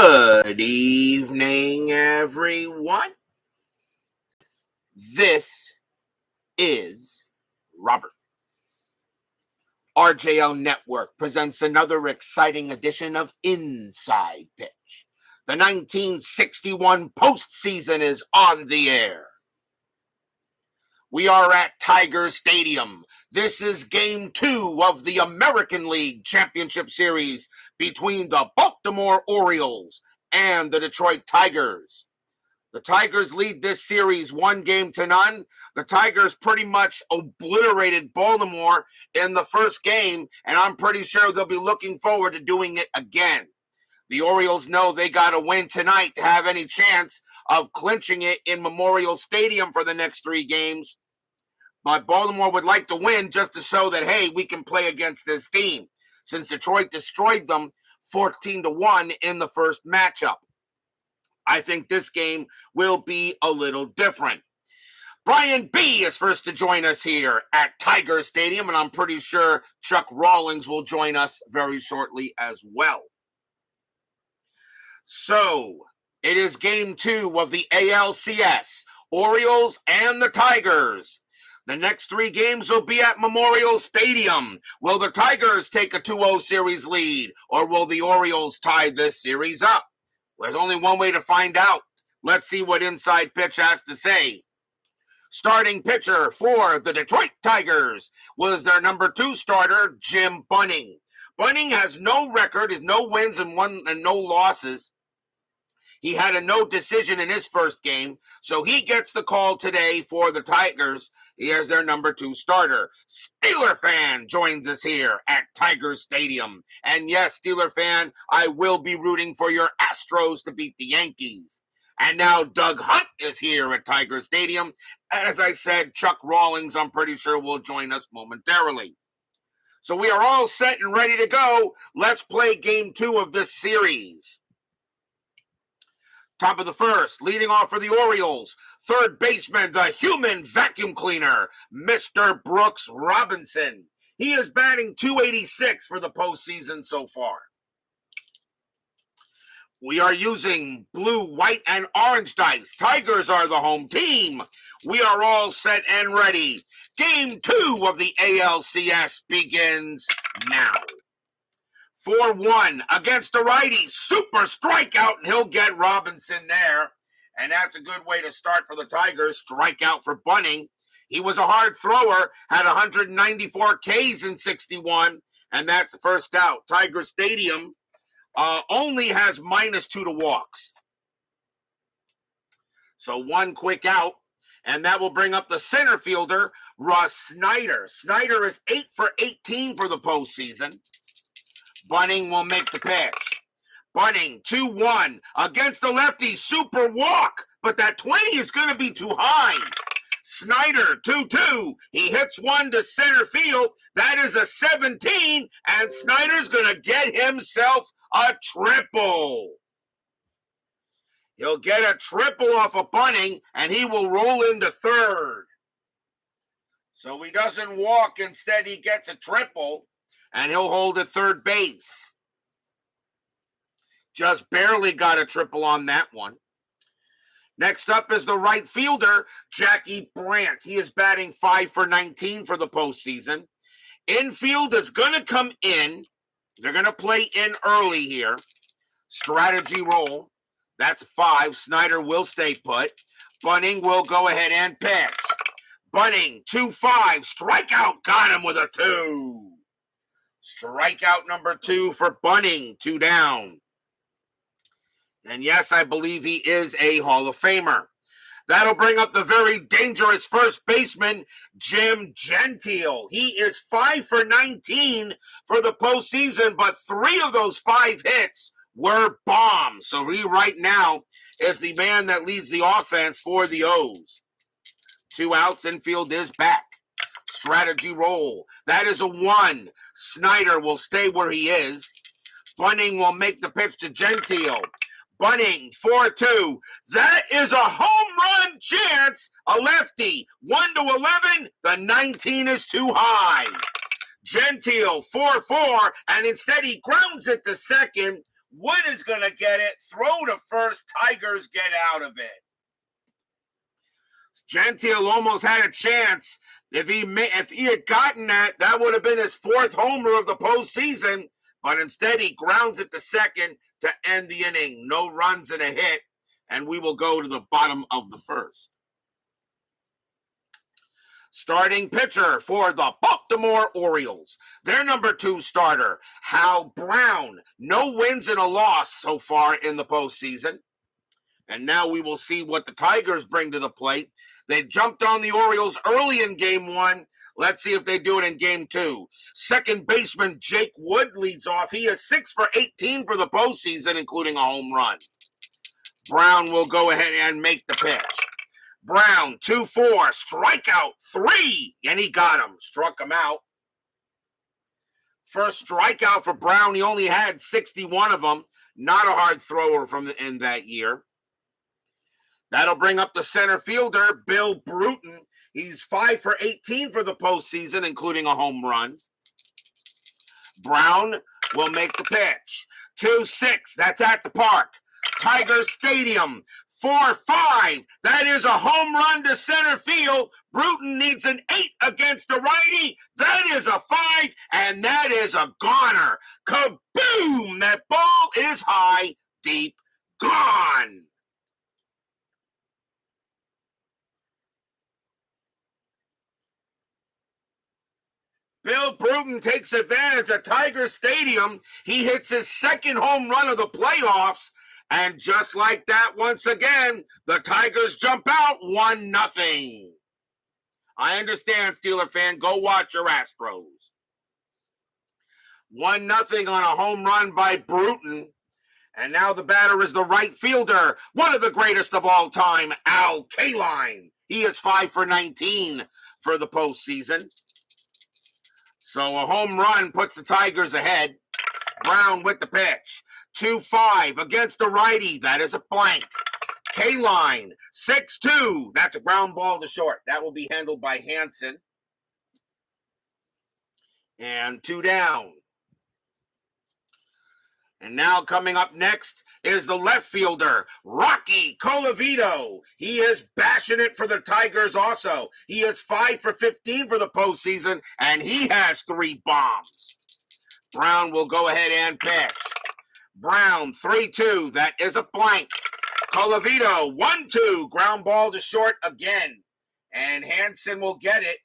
Good evening, everyone. This is Robert. RJL Network presents another exciting edition of Inside Pitch. The 1961 postseason is on the air. We are at Tiger Stadium. This is Game 2 of the American League Championship Series between the Baltimore Orioles and the Detroit Tigers. The Tigers lead this series 1-0. The Tigers pretty much obliterated Baltimore in the first game, and I'm pretty sure they'll be looking forward to doing it again. The Orioles know they got to win tonight to have any chance of clinching it in Memorial Stadium for the next 3 games. But Baltimore would like to win just to show that, hey, we can play against this team, since Detroit destroyed them 14-1 in the first matchup. I think this game will be a little different. Brian B. is first to join us here at Tiger Stadium, and I'm pretty sure Chuck Rawlings will join us very shortly as well. So, it is Game 2 of the ALCS, Orioles and the Tigers. The next 3 games will be at Memorial Stadium. Will the Tigers take a 2-0 series lead, or will the Orioles tie this series up? There's only one way to find out. Let's see what Inside Pitch has to say. Starting pitcher for the Detroit Tigers was their number 2 starter, Jim Bunning. Bunning has no record, is no wins and no losses. He had a no decision in his first game, so he gets the call today for the Tigers. He is their number 2 starter. Steeler fan joins us here at Tiger Stadium. And yes, Steeler fan, I will be rooting for your Astros to beat the Yankees. And now Doug Hunt is here at Tiger Stadium. As I said, Chuck Rawlings, I'm pretty sure, will join us momentarily. So we are all set and ready to go. Let's play Game 2 of this series. Top of the first, leading off for the Orioles, third baseman, the human vacuum cleaner, Mr. Brooks Robinson. He is batting .286 for the postseason so far. We are using blue, white, and orange dice. Tigers are the home team. We are all set and ready. Game 2 of the ALCS begins now. 4-1 against a righty. Super strikeout, and he'll get Robinson there. And that's a good way to start for the Tigers. Strikeout for Bunning. He was a hard thrower, had 194 Ks in 61, and that's the first out. Tiger Stadium only has -2 to walks. So 1 quick out, and that will bring up the center fielder, Russ Snyder. Snyder is 8 for 18 for the postseason. Bunning will make the pitch. Bunning, 2-1 against the lefty, super walk, but that 20 is going to be too high. Snyder, 2-2. He hits one to center field. That is a 17, and Snyder's going to get himself a triple. He'll get a triple off of Bunning, and he will roll into third. So he doesn't walk. Instead, he gets a triple. And he'll hold at third base. Just barely got a triple on that one. Next up is the right fielder, Jackie Brandt. He is batting 5 for 19 for the postseason. Infield is going to come in. They're going to play in early here. Strategy roll. That's 5. Snyder will stay put. Bunning will go ahead and pitch. Bunning, 2-5. Strikeout. Got him with a 2. Strikeout number 2 for Bunning, 2 down. And yes, I believe he is a Hall of Famer. That'll bring up the very dangerous first baseman, Jim Gentile. He is 5 for 19 for the postseason, but 3 of those 5 hits were bombs. So he right now is the man that leads the offense for the O's. 2 outs, infield is back. Strategy roll. That is a 1. Snyder will stay where he is. Bunning will make the pitch to Gentile. Bunning, 4-2. That is a home run chance. A lefty. 1-11. The 19 is too high. Gentile, 4-4. And instead he grounds it to second Wood is going to get it. Throw to first. Tigers get out of it. Gentile almost had a chance. If he had gotten that, that would have been his 4th homer of the postseason. But instead, he grounds it to second to end the inning. No runs and a hit. And we will go to the bottom of the 1st. Starting pitcher for the Baltimore Orioles. Their number 2 starter, Hal Brown. No wins and a loss so far in the postseason. And now we will see what the Tigers bring to the plate. They jumped on the Orioles early in Game 1. Let's see if they do it in Game 2. Second baseman Jake Wood leads off. He is 6 for 18 for the postseason, including a home run. Brown will go ahead and make the pitch. Brown, 2-4, strikeout, 3, and he got him, struck him out. First strikeout for Brown, he only had 61 of them. Not a hard thrower from the end that year. That'll bring up the center fielder, Bill Bruton. He's 5 for 18 for the postseason, including a home run. Brown will make the pitch. 2-6, that's at the park. Tiger Stadium, 4-5. That is a home run to center field. Bruton needs an 8 against the righty. That is a 5, and that is a goner. Kaboom! That ball is high, deep, gone. Bill Bruton takes advantage of Tiger Stadium. He hits his 2nd home run of the playoffs. And just like that, once again, the Tigers jump out 1-0. I understand, Steeler fan. Go watch your Astros. 1-0 on a home run by Bruton. And now the batter is the right fielder, one of the greatest of all time, Al Kaline. He is 5 for 19 for the postseason. So a home run puts the Tigers ahead. Brown with the pitch. 2-5 against the righty. That is a blank. Kaline, 6-2. That's a ground ball to short. That will be handled by Hansen. And 2 down. And now coming up next is the left fielder, Rocky Colavito. He is bashing it for the Tigers also. He is 5 for 15 for the postseason, and he has 3 bombs. Brown will go ahead and pitch. Brown, 3-2. That is a blank. Colavito, 1-2. Ground ball to short again. And Hansen will get it.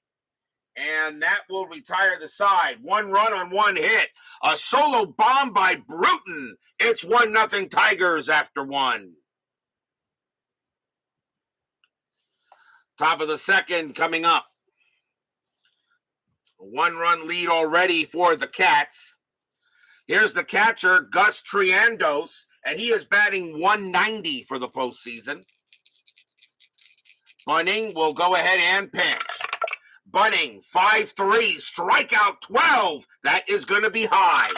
And that will retire the side. 1 run on 1 hit. A solo bomb by Bruton. It's 1-0 Tigers after 1. Top of the 2nd coming up. A 1-run lead already for the Cats. Here's the catcher, Gus Triandos, and he is batting 190 for the postseason. Bunning will go ahead and pitch. Bunning, 5-3, strikeout 12. That is going to be high.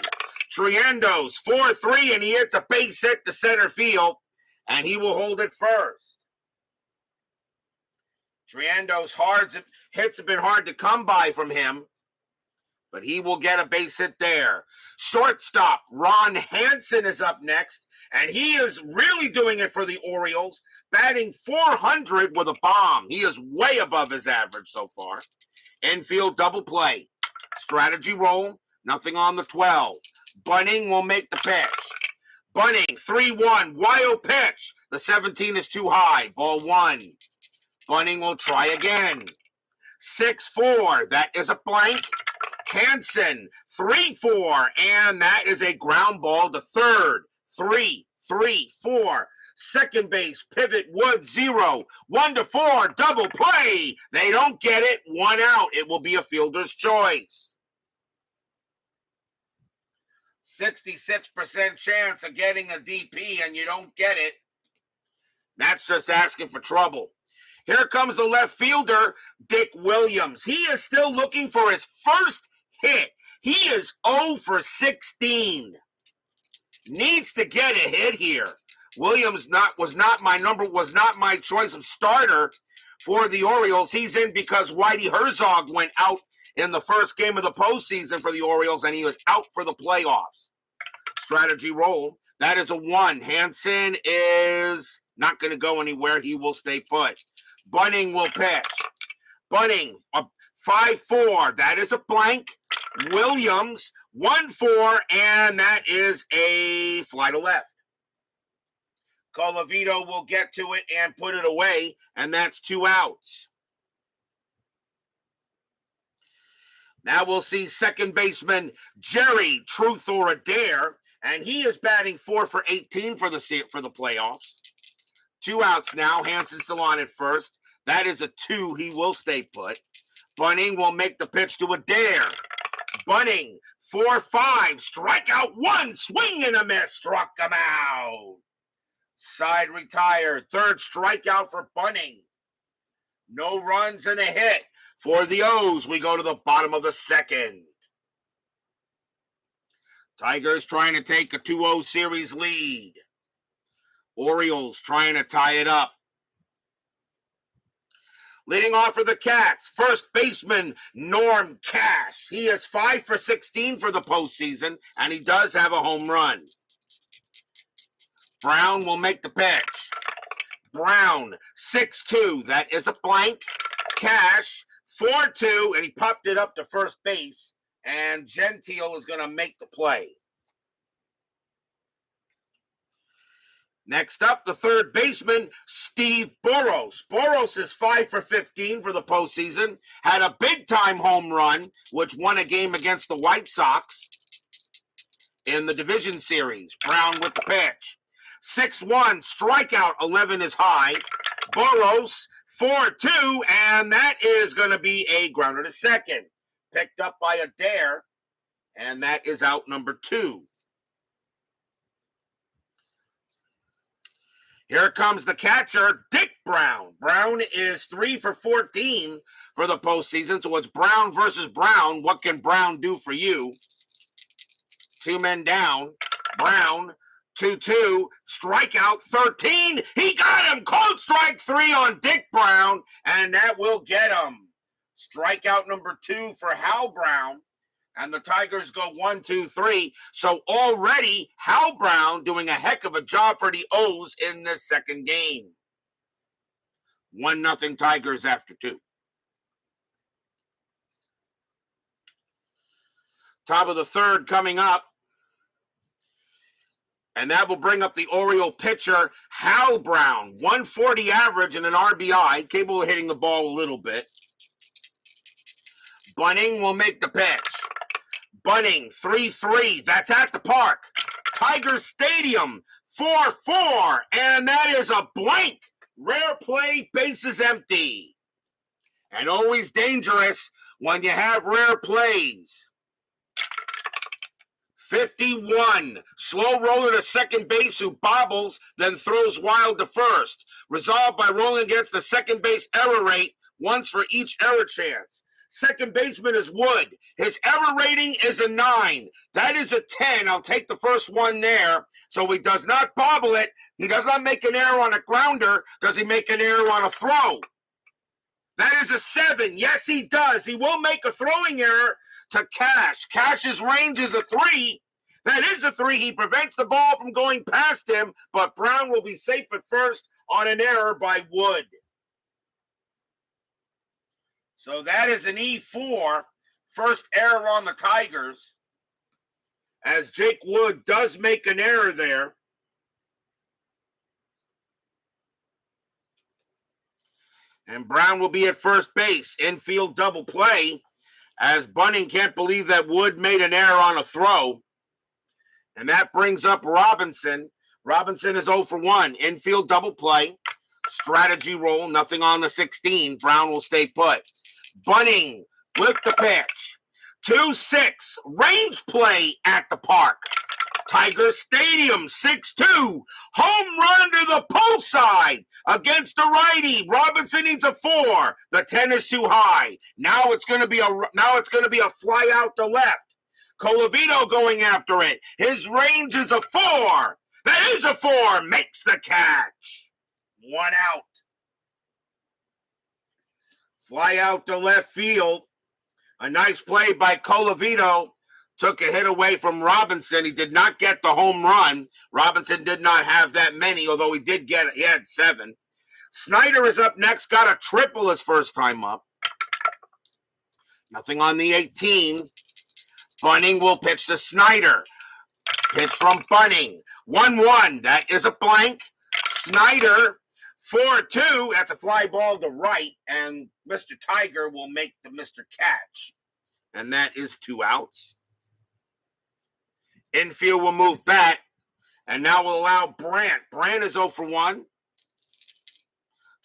Triandos, 4-3, and he hits a base hit to center field, and he will hold it first. Triandos' hits have been hard to come by from him, but he will get a base hit there. Shortstop, Ron Hansen is up next, and he is really doing it for the Orioles, batting 400 with a bomb. He is way above his average so far. Infield double play. Strategy roll, nothing on the 12. Bunning will make the pitch. Bunning, 3-1, wild pitch. The 17 is too high, ball 1. Bunning will try again. 6-4, that is a blank. Hansen, 3-4, and that is a ground ball to third. 3-3-4. Second base, pivot, Wood, 0. 1-4, double play. They don't get it. 1 out. It will be a fielder's choice. 66% chance of getting a DP, and you don't get it. That's just asking for trouble. Here comes the left fielder, Dick Williams. He is still looking for his first hit. He is 0 for 16. Needs to get a hit here. Williams was not my choice of starter for the Orioles. He's in because Whitey Herzog went out in the first game of the postseason for the Orioles, and he was out for the playoffs. Strategy roll. That is a 1. Hansen is not going to go anywhere. He will stay put. Bunning will pitch. Bunning, 5-4. That is a blank. Williams, 1-4, and that is a fly to left. Colavito will get to it and put it away, and that's 2 outs. Now we'll see second baseman Jerry, truth or a dare, and he is batting 4 for 18 for the playoffs. 2 outs now. Hansen's still on at first. That is a 2. He will stay put. Bunning will make the pitch to a dare. Bunning, 4-5, strikeout 1, swing and a miss, struck him out. Side retired, third strikeout for Bunning. No runs and a hit for the O's. We go to the bottom of the second. Tigers trying to take a 2-0 series lead. Orioles trying to tie it up. Leading off for the Cats, first baseman Norm Cash. He is 5 for 16 for the postseason, and he does have a home run. Brown will make the pitch. Brown, 6-2. That is a blank. Cash, 4-2, and he popped it up to first base, and Gentile is going to make the play. Next up, the third baseman, Steve Boros. Boros is 5 for 15 for the postseason. Had a big-time home run, which won a game against the White Sox in the division series. Brown with the pitch. 6-1, strikeout 11 is high. Boros, 4-2, and that is going to be a grounder to second. Picked up by a dare, and that is out number 2. Here comes the catcher, Dick Brown. Brown is 3 for 14 for the postseason, so it's Brown versus Brown. What can Brown do for you? 2 men down. Brown, 2-2, strikeout 13. He got him. Cold strike 3 on Dick Brown, and that will get him. Strikeout number 2 for Hal Brown. And the Tigers go 1-2-3. So already Hal Brown doing a heck of a job for the O's in this second game. 1-0 Tigers after 2. Top of the third coming up. And that will bring up the Oriole pitcher, Hal Brown. 140 average and an RBI. Capable of hitting the ball a little bit. Bunning will make the pitch. Bunning, 3-3. That's at the park. Tigers Stadium, 4-4. And that is a blank. Rare play, bases empty. And always dangerous when you have rare plays. 51. Slow roller to second base who bobbles, then throws wild to first. Resolved by rolling against the second base error rate, once for each error chance. Second baseman is Wood. His error rating is a 9. That is a 10. I'll take the first one there. So he does not bobble it. He does not make an error on a grounder. Does he make an error on a throw? That is a 7. Yes, he does. He will make a throwing error to Cash. Cash's range is a 3. That is a 3. He prevents the ball from going past him, but Brown will be safe at first on an error by Wood. So that is an E4, first error on the Tigers, as Jake Wood does make an error there. And Brown will be at first base, infield double play, as Bunning can't believe that Wood made an error on a throw. And that brings up Robinson. Robinson is 0 for 1, infield double play, strategy roll, nothing on the 16. Brown will stay put. Bunning with the pitch. 2-6. Range play at the park. Tiger Stadium, 6-2. Home run to the pull side against the righty. Robinson needs a 4. The 10 is too high. Now it's going to be a fly out to left. Colavito going after it. His range is a 4. That is a 4. Makes the catch. 1 out. Fly out to left field. A nice play by Colavito took a hit away from Robinson. He did not get the home run. Robinson did not have that many, although he had 7. Snyder is up next, got a triple his first time up. Nothing on the 18. Bunning will pitch to Snyder. Pitch from Bunning. 1-1. That is a blank. Snyder, 4-2. That's a fly ball to right, and Mr. Tiger will make the Mr. Catch. And that is 2 outs. Infield will move back, and now will allow Brandt. Brandt is 0 for 1.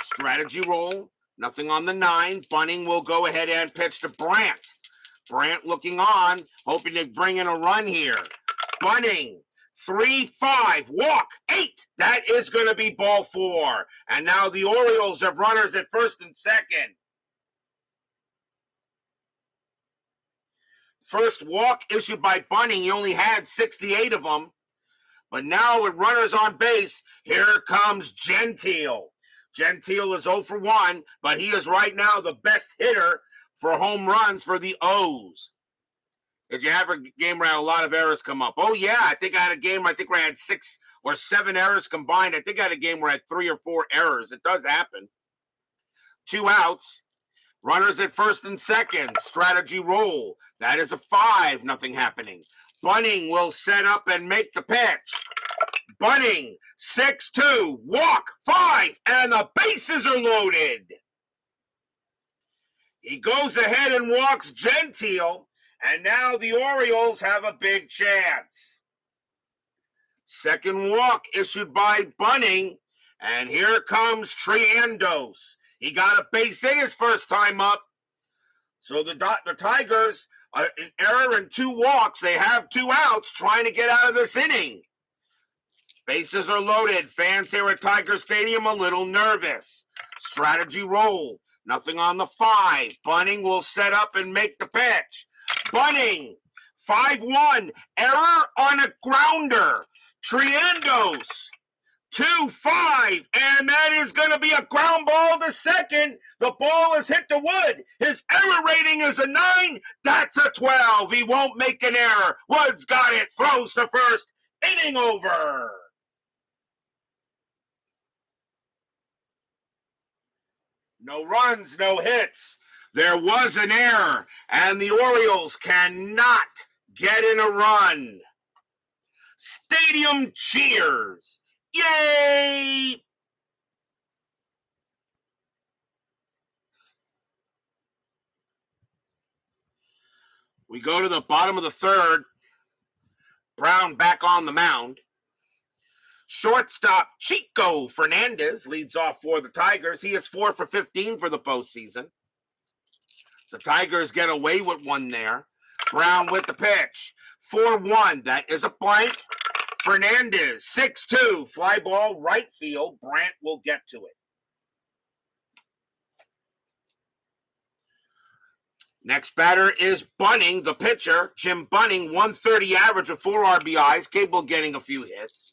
Strategy roll. Nothing on the 9. Bunning will go ahead and pitch to Brandt. Brandt looking on, hoping to bring in a run here. Bunning, 3-5, walk, 8. That is going to be ball 4. And now the Orioles have runners at first and second. First walk issued by Bunning. He only had 68 of them. But now with runners on base, here comes Gentile. Gentile is 0 for 1, but he is right now the best hitter for home runs for the O's. Did you have a game where I had a lot of errors come up? Oh, yeah. I think I had a game where I had 6 or 7 errors combined. I think I had a game where I had 3 or 4 errors. It does happen. 2 outs. Runners at first and second. Strategy roll. That is a 5. Nothing happening. Bunning will set up and make the pitch. Bunning, 6-2, walk, 5, and the bases are loaded. He goes ahead and walks Gentile, and now the Orioles have a big chance. Second walk issued by Bunning, and here comes Triandos. He got a base hit his first time up. So the Tigers, an error and 2 walks. They have 2 outs trying to get out of this inning. Bases are loaded. Fans here at Tiger Stadium a little nervous. Strategy roll. Nothing on the 5. Bunning will set up and make the pitch. Bunning, 5-1. Error on a grounder. Triandos, 2-5. And that is going to be a ground ball to second. The ball has hit the wood. His error rating is a 9. That's a 12. He won't make an error. Wood's got it. Throws to first. Inning over. No runs, no hits. There was an error, and the Orioles cannot get in a run. Stadium cheers. Yay! We go to the bottom of the 3rd. Brown back on the mound. Shortstop Chico Fernandez leads off for the Tigers. He is 4 for 15 for the postseason. The Tigers get away with one there. Brown with the pitch. 4-1. That is a blank. Fernandez, 6-2. Fly ball right field. Brandt will get to it. Next batter is Bunning, the pitcher. Jim Bunning, 130 average with 4 RBIs, capable of getting a few hits.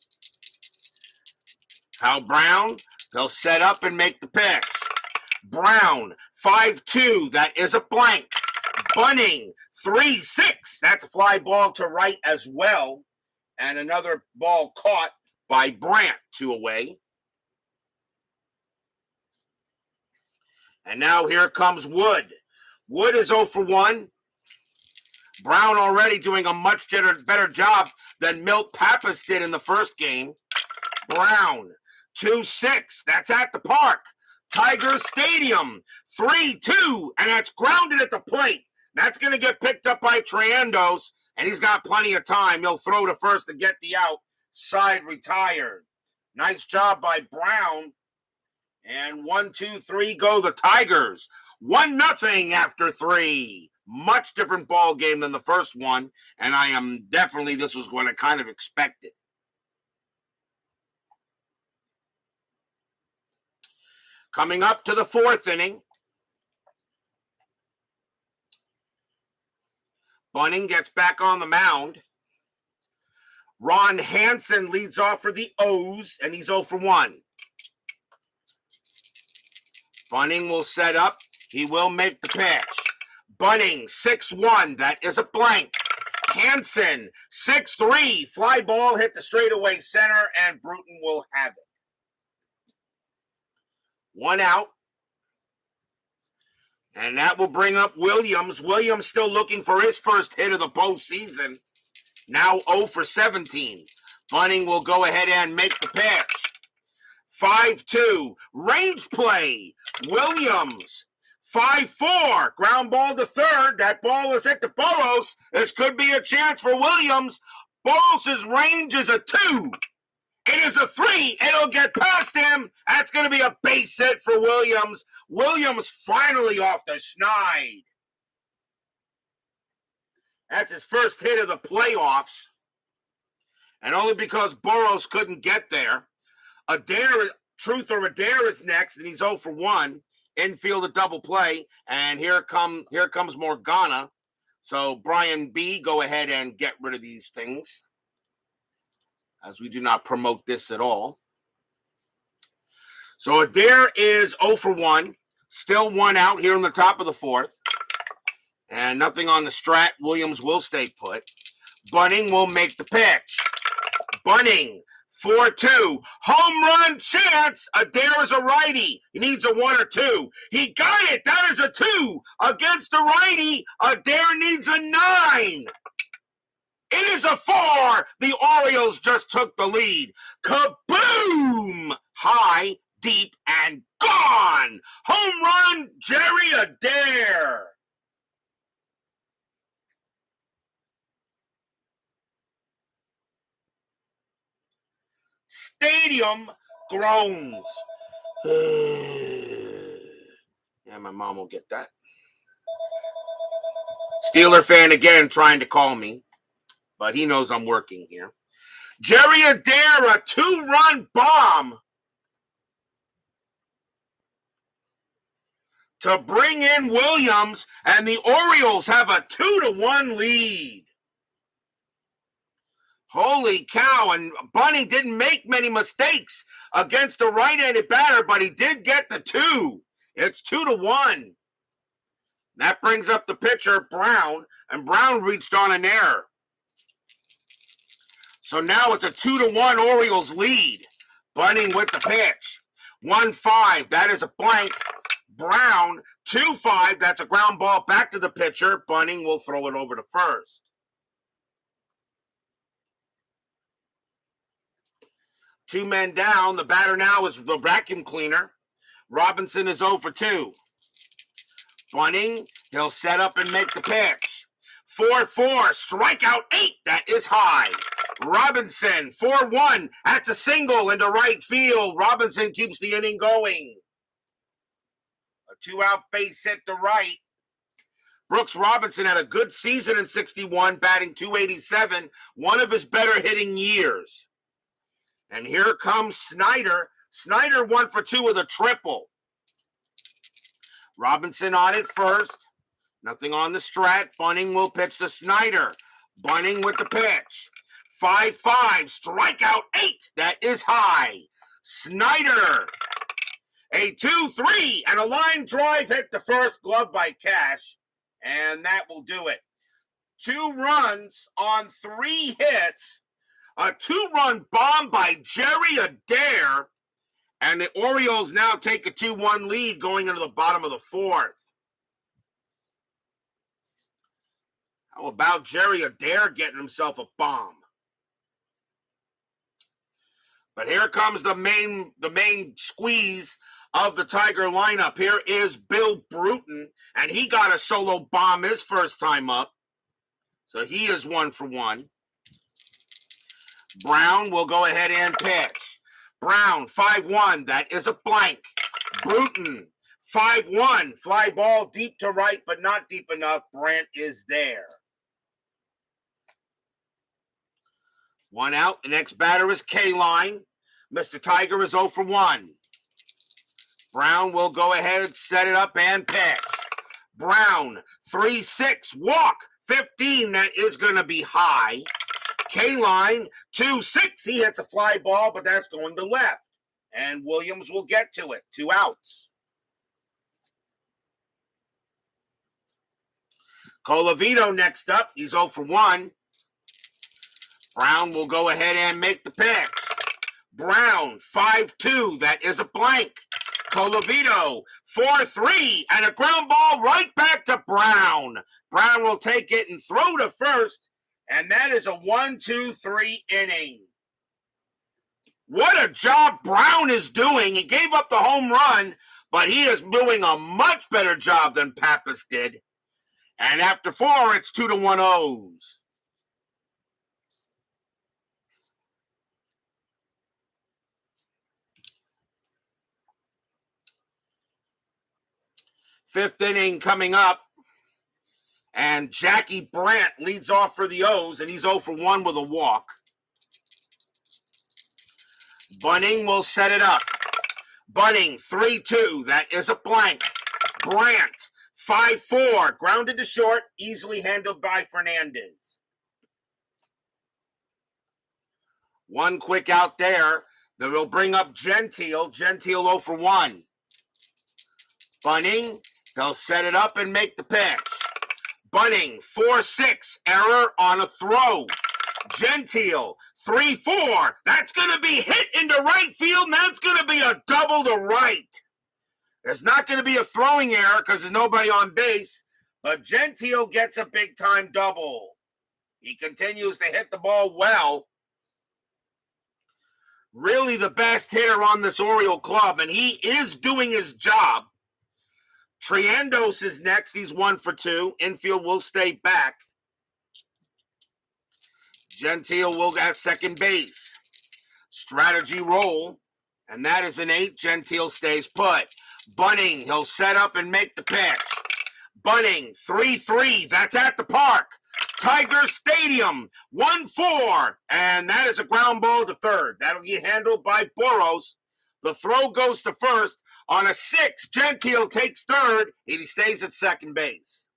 Hal Brown, they'll set up and make the pitch. Brown, 5-2, that is a blank. Bunning, 3-6, that's a fly ball to right as well. And another ball caught by Brandt, 2 away. And now here comes Wood. Wood is 0 for 1. Brown already doing a much better job than Milt Pappas did in the first game. Brown, 2-6. That's at the park. Tiger Stadium, 3-2. And that's grounded at the plate. That's going to get picked up by Triandos. And he's got plenty of time. He'll throw to first to get the out. Side retired. Nice job by Brown. And 1, 2, 3 go the Tigers. 1-0 after 3. Much different ball game than the first one. And I am definitely, this was what I kind of expected. Coming up to the 4th inning. Bunning gets back on the mound. Ron Hansen leads off for the O's, and he's 0 for 1. Bunning will set up. He will make the pitch. Bunning, 6-1. That is a blank. Hansen, 6-3. Fly ball hit the straightaway center, and Bruton will have it. 1 out. And that will bring up Williams. Williams still looking for his first hit of the postseason. Now 0 for 17. Bunning will go ahead and make the pitch. 5-2. Range play. Williams. 5-4. Ground ball to third. That ball is hit to Burrows. This could be a chance for Williams. Burrows' range is a 2. It is a 3. It'll get past him. That's going to be a base hit for Williams. Williams finally off the schneid. That's his first hit of the playoffs. And only because Burrows couldn't get there. Truth or Adair is next, and he's 0 for 1. Infield a double play, and here comes Morgana. So Brian B, go ahead and get rid of these things, as we do not promote this at all. So Adair is 0 for 1. Still 1 out here in the top of the 4th. And nothing on the strat. Williams will stay put. Bunning will make the pitch. Bunning, 4-2. Home run chance. Adair is a righty. He needs a 1 or 2. He got it. That is a 2 against a righty. Adair needs a 9. It is a 4. The Orioles just took the lead. Kaboom! High, deep, and gone. Home run, Jerry Adair. Stadium groans. Yeah, my mom will get that. Steeler fan again trying to call me, but he knows I'm working here. Jerry Adair, a 2-run bomb to bring in Williams, and the Orioles have a 2-1 lead. Holy cow, and Bunning didn't make many mistakes against a right-handed batter, but he did get the 2. It's 2-1. That brings up the pitcher, Brown, and Brown reached on an error. So now it's a 2-1 Orioles lead. Bunning with the pitch. 1-5, that is a blank. Brown, 2-5, that's a ground ball back to the pitcher. Bunning will throw it over to first. 2 men down. The batter now is the vacuum cleaner. Robinson is 0 for 2. Bunning, he'll set up and make the pitch. 4-4, strikeout 8. That is high. Robinson, 4-1. That's a single into right field. Robinson keeps the inning going. A 2-out base hit to right. Brooks Robinson had a good season in 61, batting .287, one of his better hitting years. And here comes Snyder. Snyder 1 for 2 with a triple. Robinson on it first. Nothing on the strat. Bunning will pitch to Snyder. Bunning with the pitch. 5-5. Strikeout 8. That is high. Snyder. A 2-3. And a line drive hit the first, glove by Cash. And that will do it. 2 runs on 3 hits. A 2-run bomb by Jerry Adair, and the Orioles now take a 2-1 lead going into the bottom of the 4th. How about Jerry Adair getting himself a bomb? But here comes the main squeeze of the Tiger lineup. Here is Bill Bruton, and he got a solo bomb his first time up. So he is 1 for 1. Brown will go ahead and pitch. Brown, 5-1. That is a blank. Bruton, 5-1. Fly ball deep to right, but not deep enough. Brandt is there. 1 out. The next batter is K-Line. Mr. Tiger is 0 for 1. Brown will go ahead, set it up, and pitch. Brown, 3-6. Walk, 15. That is going to be high. K-Line, 2-6. He hits a fly ball, but that's going to left. And Williams will get to it. 2 outs. Colavito next up. He's 0 for 1. Brown will go ahead and make the pitch. Brown, 5-2. That is a blank. Colavito, 4-3. And a ground ball right back to Brown. Brown will take it and throw to first. And that is a 1-2-3 inning. What a job Brown is doing. He gave up the home run, but he is doing a much better job than Pappas did. And after 4, it's 2-1 O's. Fifth inning coming up. And Jackie Brandt leads off for the O's, and he's 0-for-1 with a walk. Bunning will set it up. Bunning, 3-2. That is a blank. Brandt, 5-4. Grounded to short, easily handled by Fernandez. One quick out there that will bring up Gentile. Gentile 0-for-1. Bunning, they'll set it up and make the pitch. Bunning, 4-6. Error on a throw. Gentile, 3-4. That's going to be hit into right field, and that's going to be a double to right. There's not going to be a throwing error because there's nobody on base, but Gentile gets a big-time double. He continues to hit the ball well. Really the best hitter on this Oriole club, and he is doing his job. Triendos is next. He's 1-for-2. Infield will stay back. Gentile will at second base. Strategy roll, and that is an 8. Gentile stays put. Bunning, he'll set up and make the pitch. Bunning, 3-3. That's at the park. Tiger Stadium, 1-4. And that is a ground ball to third. That'll get handled by Boros. The throw goes to first. On a 6, Gentile takes third, and he stays at second base.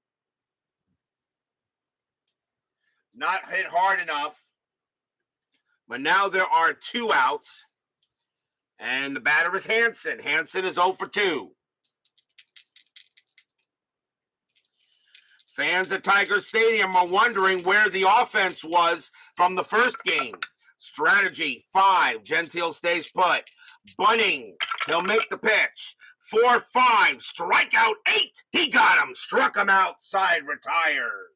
Not hit hard enough. But now there are 2 outs. And the batter is Hansen. Hansen is 0-for-2. Fans at Tiger Stadium are wondering where the offense was from the first game. Strategy, 5. Gentile stays put. Bunning, he'll make the pitch. 4-5, strikeout 8. He got him, struck him outside, retired.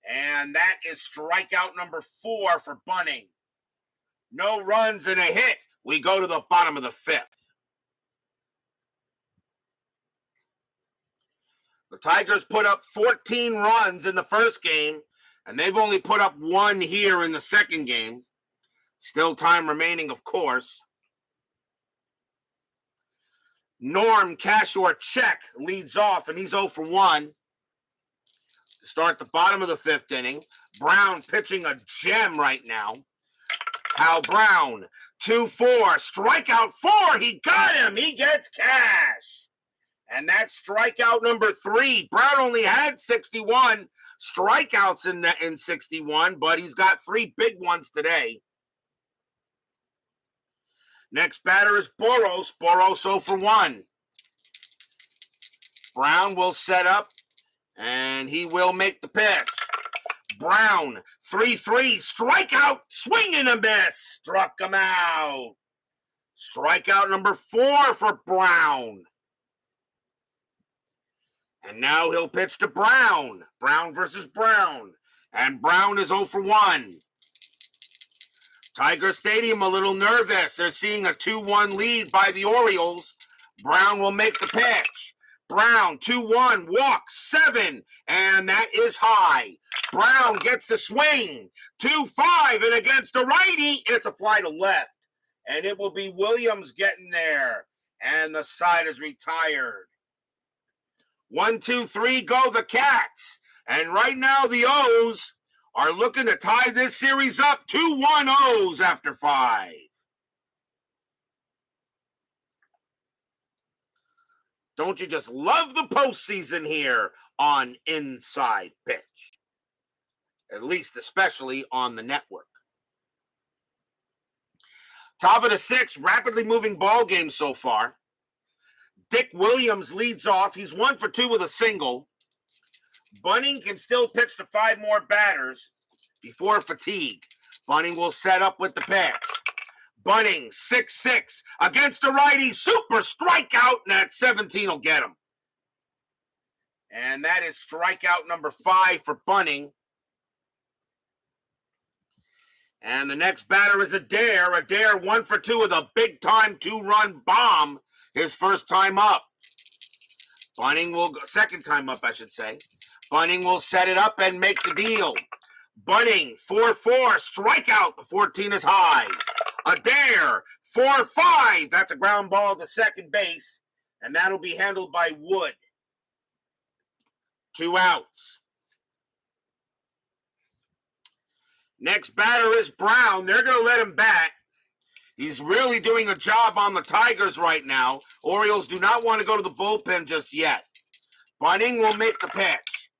And that is strikeout number 4 for Bunning. No runs and a hit. We go to the bottom of the 5th. The Tigers put up 14 runs in the first game, and they've only put up 1 here in the second game. Still time remaining, of course. Norm Cashor check leads off, and he's 0-for-1. To start the bottom of the 5th inning. Brown pitching a gem right now. Hal Brown, 2-4, strikeout 4. He got him. He gets cash. And that's strikeout number 3. Brown only had 61 strikeouts in 61, but he's got 3 big ones today. Next batter is Boros. Boros 0-for-1. Brown will set up, and he will make the pitch. Brown, 3-3, strikeout, swing and a miss. Struck him out. Strikeout number 4 for Brown. And now he'll pitch to Brown. Brown versus Brown. And Brown is 0-for-1. Tiger Stadium a little nervous. They're seeing a 2-1 lead by the Orioles. Brown will make the pitch. Brown, 2-1, walk, 7, and that is high. Brown gets the swing, 2-5, and against the righty, it's a fly to left. And it will be Williams getting there, and the side is retired. 1-2-3, go the Cats. And right now the O's are looking to tie this series up 2-1 O's after 5. Don't you just love the postseason here on Inside Pitch? At least, especially on the network. Top of the 6th, rapidly moving ball game so far. Dick Williams leads off. He's 1-for-2 with a single. Bunning can still pitch to 5 more batters before fatigue. Bunning will set up with the pitch. Bunning, 6-6 against the righty. Super strikeout, and that 17 will get him. And that is strikeout number 5 for Bunning. And the next batter is Adair. Adair 1 for 2 with a big-time 2-run bomb. His first time up. Bunning will go, second time up, I should say. Bunning will set it up and make the deal. Bunning, 4-4, strikeout. The 14 is high. Adair, 4-5. That's a ground ball to second base. And that'll be handled by Wood. 2 outs. Next batter is Brown. They're going to let him bat. He's really doing a job on the Tigers right now. Orioles do not want to go to the bullpen just yet. Bunning will make the pitch.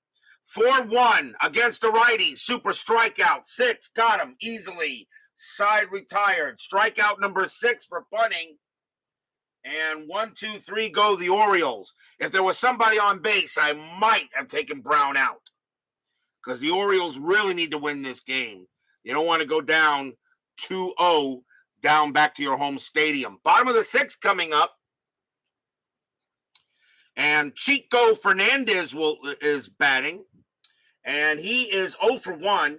4-1 against the righty. Super strikeout. 6. Got him easily. Side retired. Strikeout number 6 for Bunning. And 1, 2, 3 go the Orioles. If there was somebody on base, I might have taken Brown out. Because the Orioles really need to win this game. You don't want to go down 2-0 down back to your home stadium. Bottom of the 6th coming up. And Chico Fernandez is batting. And he is 0 for 1.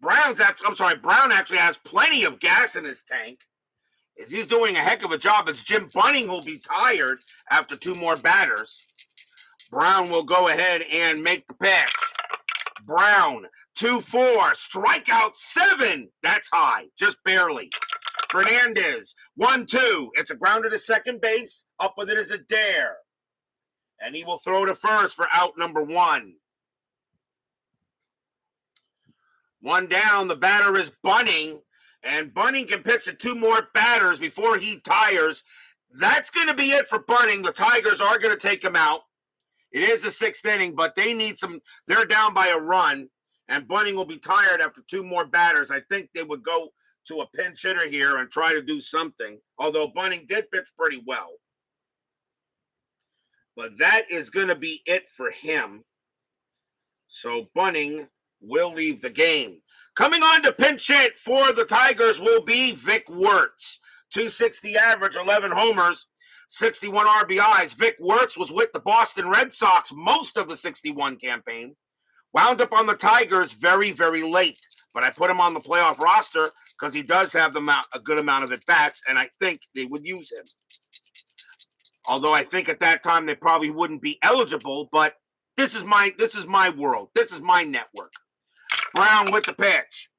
Brown actually has plenty of gas in his tank. He's doing a heck of a job. It's Jim Bunning who'll be tired after 2 more batters. Brown will go ahead and make the pitch. Brown, 2-4, strikeout 7. That's high, just barely. Fernandez, 1-2. It's a grounder to second base. Up with it is Adair. And he will throw to first for out number 1. 1 down, the batter is Bunning. And Bunning can pitch to 2 more batters before he tires. That's going to be it for Bunning. The Tigers are going to take him out. It is the 6th inning, but they need some. They're down by a run, and Bunning will be tired after 2 more batters. I think they would go to a pinch hitter here and try to do something, although Bunning did pitch pretty well. But that is going to be it for him. So Bunning will leave the game. Coming on to pinch hit for the Tigers will be Vic Wertz. 260 average, 11 homers, 61 RBIs. Vic Wertz was with the Boston Red Sox most of the 61 campaign. Wound up on the Tigers very, very late. But I put him on the playoff roster because he does have a good amount of at-bats, and I think they would use him. Although I think at that time they probably wouldn't be eligible, but this is my world. This is my network. Brown with the pitch.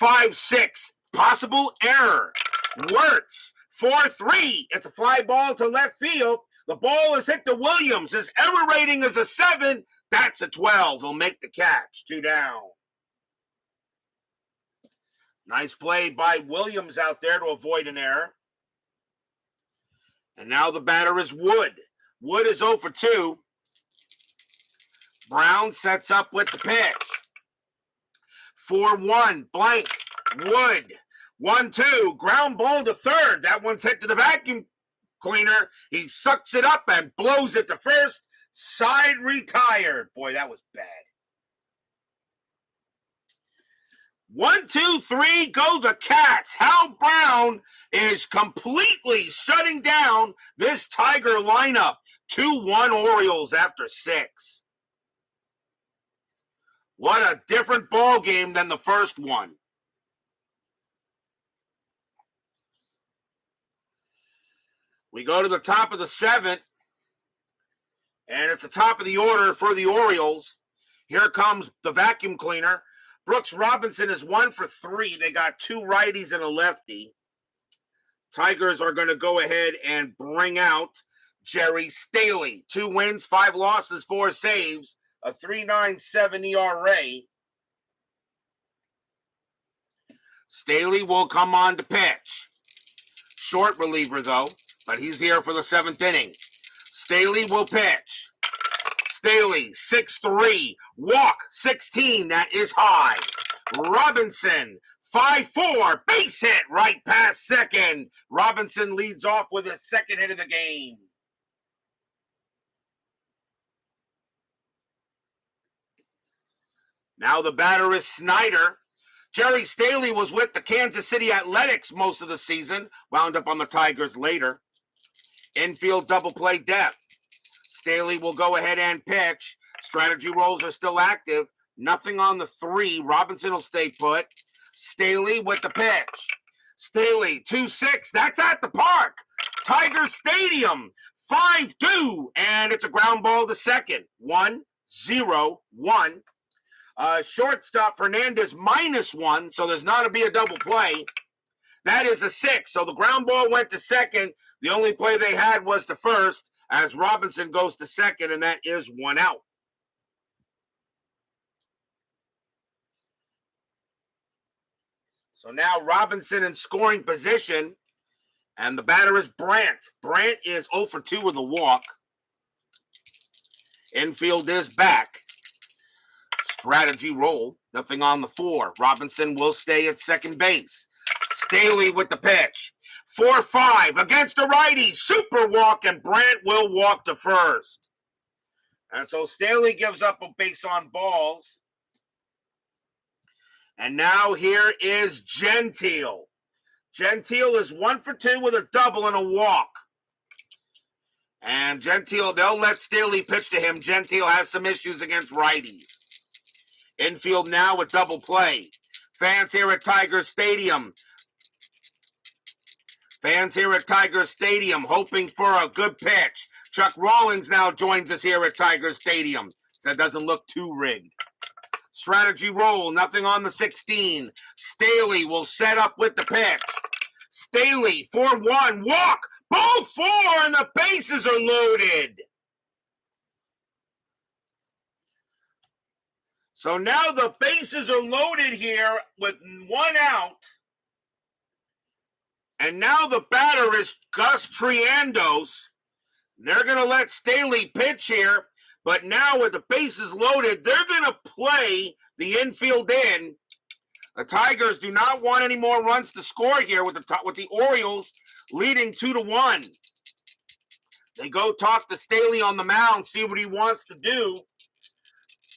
5-6. Possible error. Wertz. 4-3. It's a fly ball to left field. The ball is hit to Williams. His error rating is a 7. That's a 12. He'll make the catch. 2 down. Nice play by Williams out there to avoid an error. And now the batter is Wood. Wood is 0 for 2. Brown sets up with the pitch. 4-1, blank, Wood. 1-2, ground ball to third. That one's hit to the vacuum cleaner. He sucks it up and blows it to first. Side retired. Boy, that was bad. 1, 2, 3, go the Cats. Hal Brown is completely shutting down this Tiger lineup. 2-1 Orioles after 6. What a different ball game than the first one. We go to the top of the 7th, and it's the top of the order for the Orioles. Here comes the vacuum cleaner. Brooks Robinson is 1 for 3. They got 2 righties and a lefty. Tigers are going to go ahead and bring out Jerry Staley. 2 wins, 5 losses, 4 saves. A 3.97 ERA. Staley will come on to pitch. Short reliever, though, but he's here for the 7th inning. Staley will pitch. Staley, 6-3. Walk, 16. That is high. Robinson, 5-4. Base hit right past second. Robinson leads off with his 2nd hit of the game. Now the batter is Snyder. Jerry Staley was with the Kansas City Athletics most of the season, wound up on the Tigers later. Infield double play depth. Staley will go ahead and pitch. Strategy rolls are still active. Nothing on the 3. Robinson will stay put. Staley with the pitch. Staley 2-6. That's at the park. Tiger Stadium 5-2. And it's a ground ball to second. 1-0-1. Shortstop Fernandez -1. So there's not to be a double play. That is a 6. So the ground ball went to second. The only play they had was to first as Robinson goes to second, and that is 1 out. So now Robinson in scoring position, and the batter is Brandt. Brandt is 0 for 2 with a walk. Infield is back. Strategy roll. Nothing on the 4. Robinson will stay at second base. Staley with the pitch. 4-5 against a righty. Super walk, and Brandt will walk to first. And so Staley gives up a base on balls. And now here is Gentile. Gentile is 1 for 2 with a double and a walk. And Gentile, they'll let Staley pitch to him. Gentile has some issues against righties. Infield now with double play. Fans here at Tiger Stadium. Fans here at Tiger Stadium hoping for a good pitch. Chuck Rawlings now joins us here at Tiger Stadium. That doesn't look too rigged. Strategy roll, nothing on the 16. Staley will set up with the pitch. Staley, 4-1, walk, ball 4, and the bases are loaded. So now the bases are loaded here with 1 out. And now the batter is Gus Triandos. They're going to let Staley pitch here. But now with the bases loaded, they're going to play the infield in. The Tigers do not want any more runs to score here with the Orioles leading 2-1. They go talk to Staley on the mound, see what he wants to do.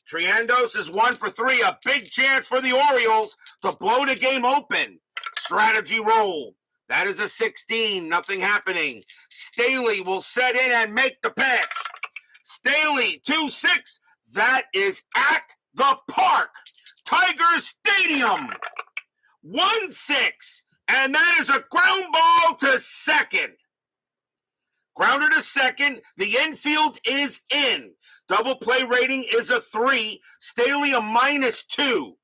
Triandos is 1 for 3, a big chance for the Orioles to blow the game open. Strategy roll. That is a 16, nothing happening. Staley will set in and make the pitch. Staley, 2-6. That is at the park. Tiger Stadium, 1-6. And that is a ground ball to second. Grounder to second. The infield is in. Double play rating is a 3. Staley a -2.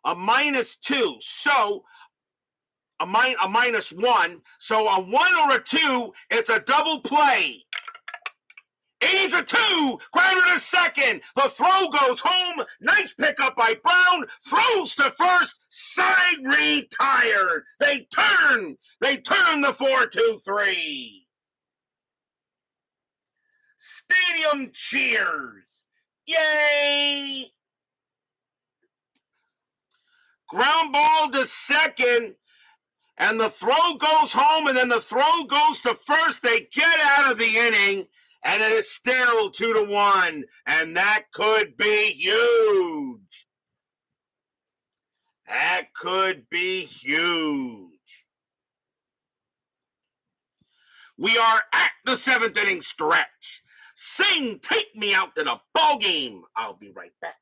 A -2. So a -1. So a 1 or a 2, it's a double play. He's a 2. Grounder to second. The throw goes home. Nice pickup by Brown. Throws to first. Side retired. They turn the 4-2-3. Stadium cheers. Yay! Ground ball to second. And the throw goes home, and then the throw goes to first. They get out of the inning. And it is still 2-1, and that could be huge. That could be huge. We are at the 7th inning stretch. Sing, take me out to the ball game. I'll be right back.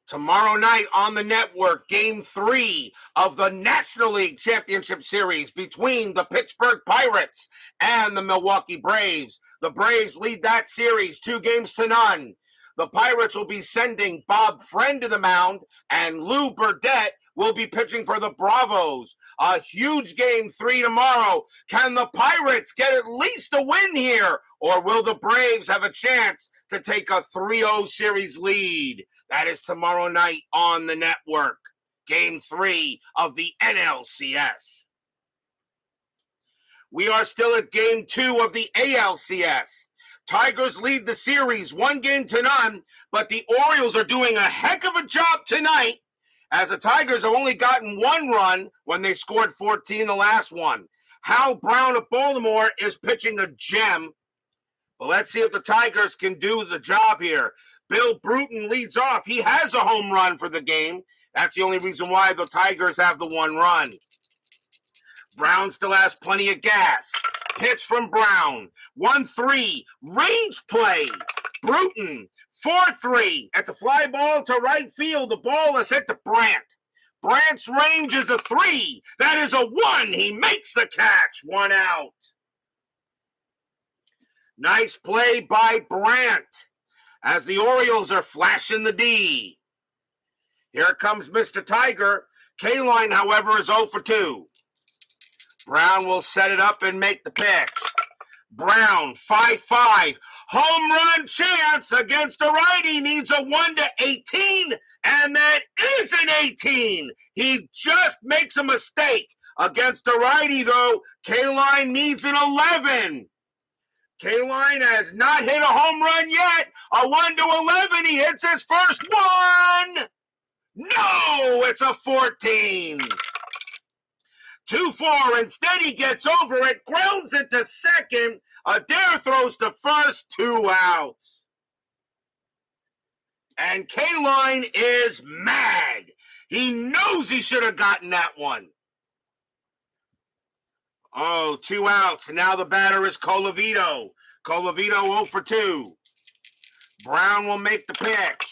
Tomorrow night on the network, Game 3 of the National League Championship Series between the Pittsburgh Pirates and the Milwaukee Braves. The Braves lead that series 2-0. The Pirates will be sending Bob Friend to the mound, and Lou Burdette will be pitching for the Bravos. A huge Game 3 tomorrow. Can the Pirates get at least a win here, or will the Braves have a chance to take a 3-0 series lead? That is tomorrow night on the network. Game 3 of the NLCS. We are still at Game 2 of the ALCS. Tigers lead the series 1-0, but the Orioles are doing a heck of a job tonight, as the Tigers have only gotten one run when they scored 14 the last one. Hal Brown of Baltimore is pitching a gem. But let's see if the Tigers can do the job here. Bill Bruton leads off. He has a home run for the game. That's the only reason why the Tigers have the one run. Brown still has plenty of gas. Pitch from Brown. 1-3. Range play. Bruton. 4-3. That's a fly ball to right field. The ball is hit to Brandt. Brandt's range is a 3. That is a 1. He makes the catch. 1 out. Nice play by Brandt as the Orioles are flashing the D. Here comes Mr. Tiger. K-Line, however, is 0 for 2. Brown will set it up and make the pitch. Brown, 5-5. Home run chance against a righty. Needs a 1-18, and that is an 18. He just makes a mistake. Against a righty, though, K-Line needs an 11. K-Line has not hit a home run yet. A 1-11. He hits his first one. No, it's a 14. 2-4. Instead, he gets over it, grounds it to second. Adair throws to first, 2 outs. And K-Line is mad. He knows he should have gotten that one. Oh, 2 outs. And now the batter is Colavito. Colavito 0 for 2. Brown will make the pitch.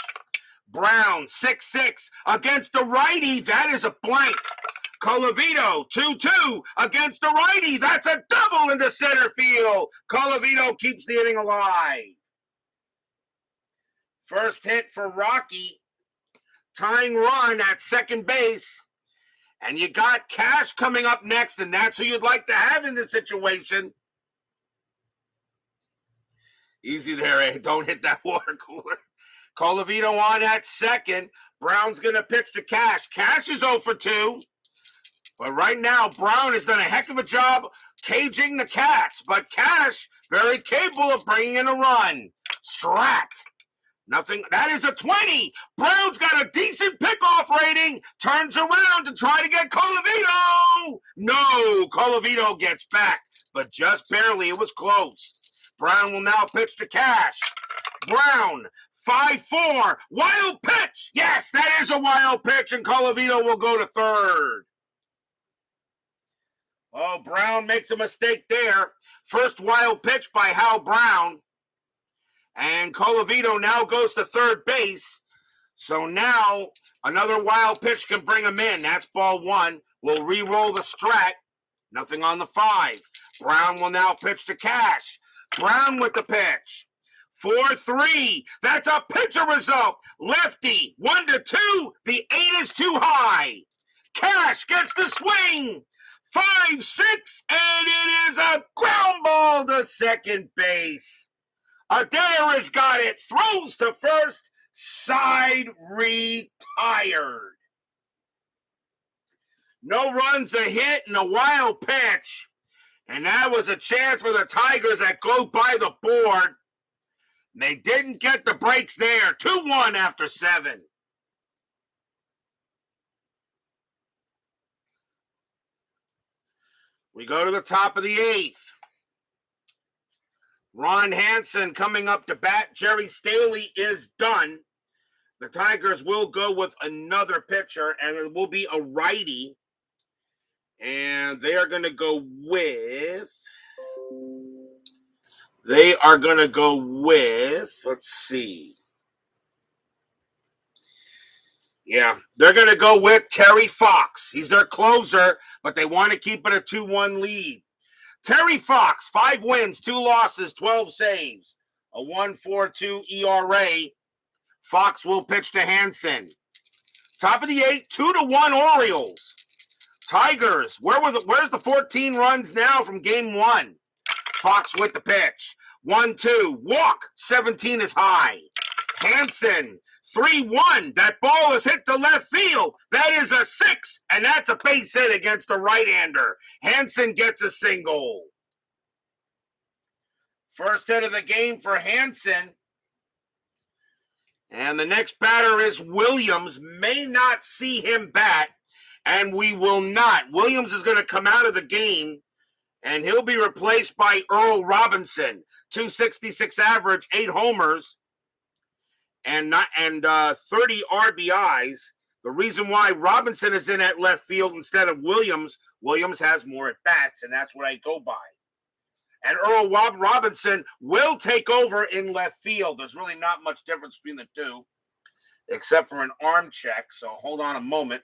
Brown, 6-6 against a righty. That is a blank. Colavito, 2-2 against a righty. That's a double into center field. Colavito keeps the inning alive. First hit for Rocky. Tying run at second base. And you got Cash coming up next, and that's who you'd like to have in this situation. Easy there, eh? Don't hit that water cooler. Colavito on at second. Brown's going to pitch to Cash. Cash is 0 for 2. But right now, Brown has done a heck of a job caging the Cats. But Cash, very capable of bringing in a run. Strat. Nothing. That is a 20. Brown's got a decent pickoff rating. Turns around to try to get Colavito. No, Colavito gets back, but just barely. It was close. Brown will now pitch to Cash. Brown, 5-4. Wild pitch. Yes, that is a wild pitch, and Colavito will go to third. Oh, Brown makes a mistake there. First wild pitch by Hal Brown. And Colavito now goes to third base. So now another wild pitch can bring him in. That's ball 1. We'll re-roll the strat. Nothing on the 5. Brown will now pitch to Cash. Brown with the pitch. 4-3. That's a pitcher result. Lefty. 1-2. The 8 is too high. Cash gets the swing. 5-6. And it is a ground ball to second base. Adair has got it. Throws to first. Side retired. No runs, a hit, and a wild pitch. And that was a chance for the Tigers that go by the board. They didn't get the breaks there. 2-1 after 7. We go to the top of the 8th. Ron Hansen coming up to bat. Jerry Staley is done. The Tigers will go with another pitcher, and it will be a righty. And they are going to go with, let's see. Yeah, they're going to go with Terry Fox. He's their closer, but they want to keep it a 2-1 lead. Terry Fox, 5 wins, 2 losses, 12 saves, a 1.42 ERA. Fox will pitch to Hansen. Top of the 8, 2-1 Orioles. Tigers, where's the 14 runs now from game 1? Fox with the pitch. 1-2, walk, 17 is high. Hansen, 3-1. That ball is hit to left field. That is a 6, and that's a base hit against a right-hander. Hansen gets a single. First hit of the game for Hansen. And the next batter is Williams. May not see him bat, and we will not. Williams is going to come out of the game, and he'll be replaced by Earl Robinson. 266 average, 8 homers, and 30 RBIs. The reason why Robinson is in at left field instead of Williams has more at-bats, and that's what I go by. And Earl Robinson will take over in left field. There's really not much difference between the two, except for an arm check. So hold on a moment,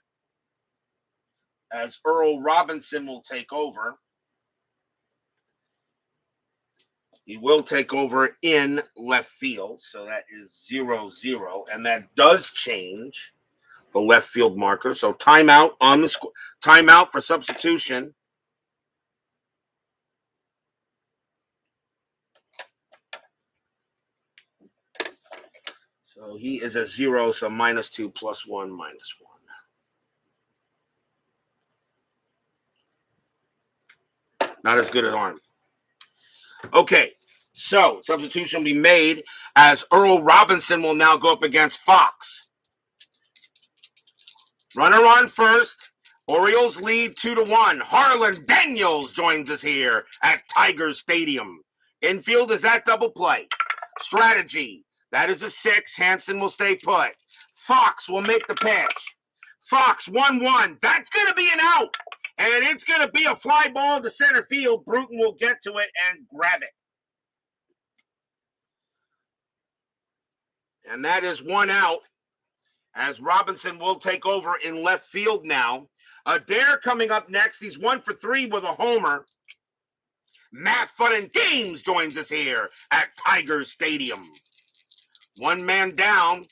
as Earl Robinson will take over. He will take over in left field, so that is 0-0, and that does change the left field marker. So timeout on the timeout for substitution. So he is a 0, so -2 + 1 -1. Not as good as arm. Okay, so substitution will be made as Earl Robinson will now go up against Fox. Runner on first. Orioles lead 2-1. Harlan Daniels joins us here at Tigers Stadium. Infield is at double play. Strategy. That is a 6. Hansen will stay put. Fox will make the pitch. Fox, 1-1. That's going to be an out. And it's going to be a fly ball to center field. Bruton will get to it and grab it. And that is 1 out, as Robinson will take over in left field now. Adair coming up next. He's 1 for 3 with a homer. Matt Fun and Games joins us here at Tigers Stadium. 1 man down.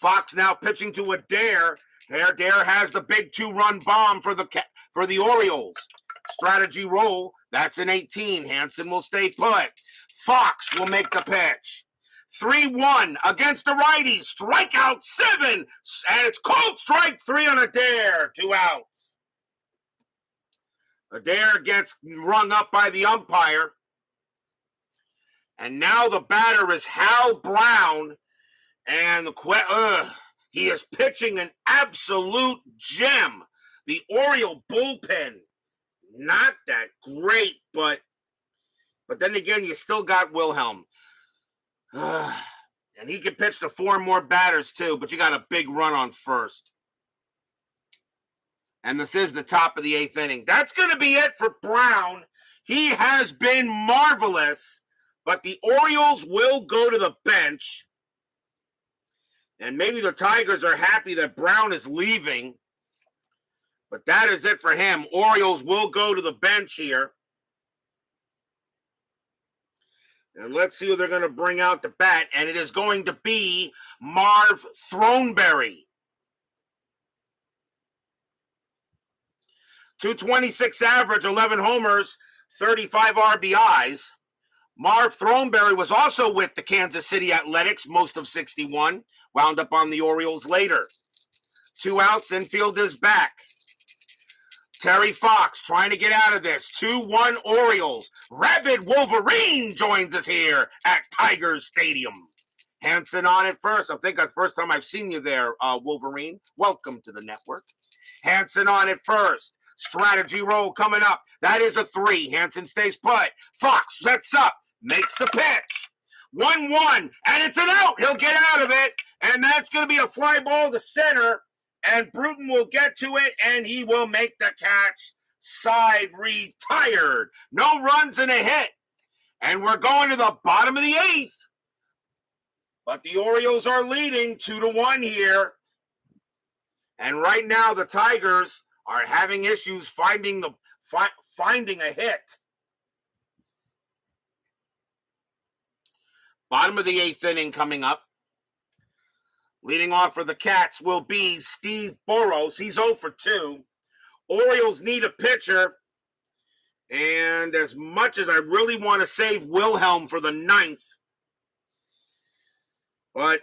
Fox now pitching to Adair. Adair has the big 2-run bomb for the Orioles. Strategy roll. That's an 18. Hansen will stay put. Fox will make the pitch. 3-1 against the righty. Strikeout 7. And it's called strike 3 on Adair. 2 outs. Adair gets rung up by the umpire. And now the batter is Hal Brown. And he is pitching an absolute gem. The Oriole bullpen, not that great, but then again, you still got Wilhelm. And he can pitch to 4 more batters too, but you got a big run on first. And this is the top of the 8th inning. That's going to be it for Brown. He has been marvelous, but the Orioles will go to the bench. And maybe the Tigers are happy that Brown is leaving. But that is it for him. Orioles will go to the bench here. And let's see who they're going to bring out to bat. And it is going to be Marv Throneberry. 226 average, 11 homers, 35 RBIs. Marv Throneberry was also with the Kansas City Athletics most of 61. Wound up on the Orioles later. 2 outs, infield is back. Terry Fox trying to get out of this. 2-1 Orioles. Rabid Wolverine joins us here at Tigers Stadium. Hansen on it first. I think that's the first time I've seen you there, Wolverine. Welcome to the network. Hansen on it first. Strategy roll coming up. That is a 3. Hansen stays put. Fox sets up. Makes the pitch. 1-1. And it's an out. He'll get out of it. And that's going to be a fly ball to center. And Bruton will get to it, and he will make the catch. Side retired. No runs and a hit. And we're going to the bottom of the 8th. But the Orioles are leading 2-1 here. And right now, the Tigers are having issues finding a hit. Bottom of the 8th inning coming up. Leading off for the Cats will be Steve Burrows. He's 0 for 2. Orioles need a pitcher. And as much as I really want to save Wilhelm for the 9th, but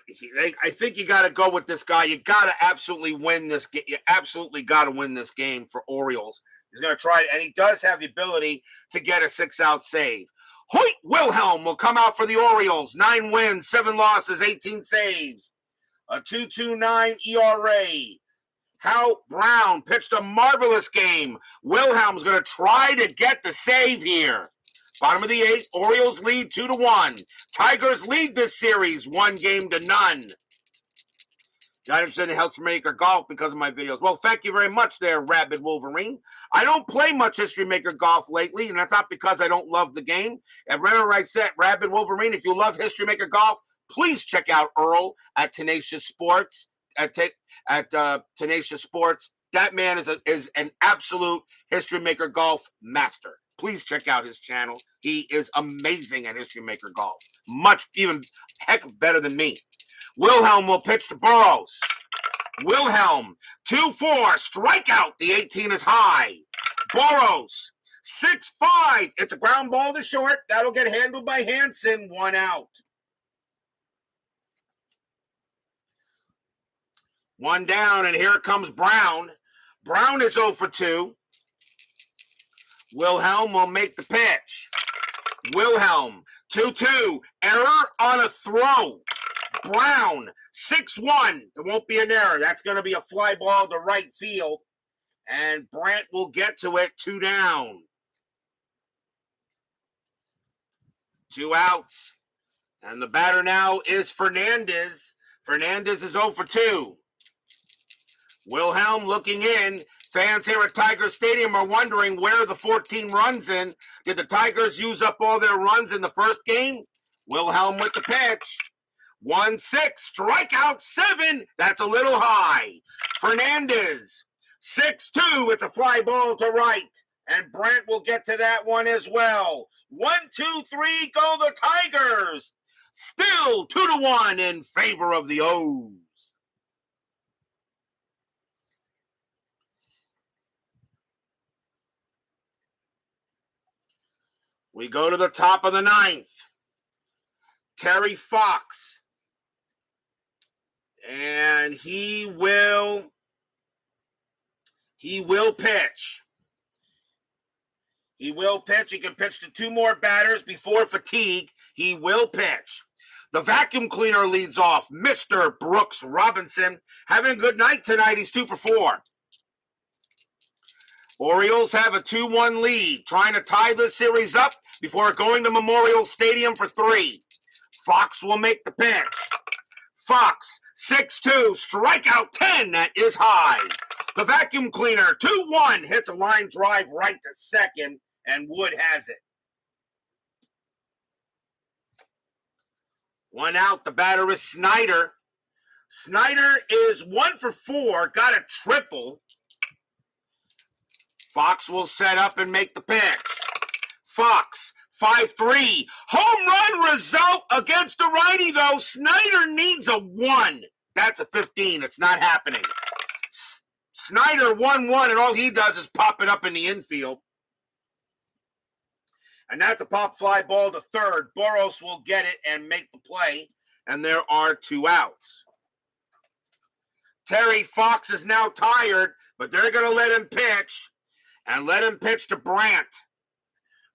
I think you got to go with this guy. You got to absolutely win this game. You absolutely got to win this game for Orioles. He's going to try it, and he does have the ability to get a 6-out save. Hoyt Wilhelm will come out for the Orioles. 9 wins, 7 losses, 18 saves. A 2.29 ERA. Hal Brown pitched a marvelous game. Wilhelm's going to try to get the save here. Bottom of the 8th, Orioles lead 2-1. Tigers lead this series 1-0. Got interested in History Maker Golf because of my videos. Well, thank you very much there, Rabid Wolverine. I don't play much History Maker Golf lately, and that's not because I don't love the game. And remember I said, Rabid Wolverine, if you love History Maker Golf, please check out Earl at Tenacious Sports. At Tenacious Sports. That man is an absolute History Maker Golf master. Please check out his channel. He is amazing at History Maker Golf. Much, even heck better than me. Wilhelm will pitch to Burrows. Wilhelm, 2-4, strikeout. The 18 is high. Burrows, 6-5. It's a ground ball to short. That'll get handled by Hansen. 1 out. 1 down, and here comes Brown. Brown is 0 for 2. Wilhelm will make the pitch. Wilhelm, 2-2. Error on a throw. Brown, 6-1. There won't be an error. That's going to be a fly ball to right field. And Brandt will get to it. 2 down. 2 outs. And the batter now is Fernandez. Fernandez is 0 for 2. Wilhelm looking in. Fans here at Tiger Stadium are wondering where the 14 runs in. Did the Tigers use up all their runs in the first game? Wilhelm with the pitch. 1-6, strikeout 7. That's a little high. Fernandez, 6-2. It's a fly ball to right. And Brandt will get to that one as well. 1, 2, 3, go the Tigers. Still 2-1 in favor of the O's. We go to the top of the 9th. Terry Fox. And he will pitch. He will pitch. He can pitch to 2 more batters before fatigue. He will pitch. The vacuum cleaner leads off. Mr. Brooks Robinson. Having a good night tonight. He's 2 for 4. Orioles have a 2-1 lead, trying to tie this series up before going to Memorial Stadium for 3. Fox will make the pitch. Fox, 6-2, strikeout 10, that is high. The vacuum cleaner, 2-1, hits a line drive right to second, and Wood has it. 1 out, the batter is Snyder. Snyder is 1 for 4, got a triple. Fox will set up and make the pitch. Fox, 5-3. Home run result against the righty, though. Snyder needs a 1. That's a 15. It's not happening. Snyder 1-1, and all he does is pop it up in the infield. And that's a pop fly ball to third. Burrows will get it and make the play, and there are 2 outs. Terry Fox is now tired, but they're going to let him pitch. And let him pitch to Brandt.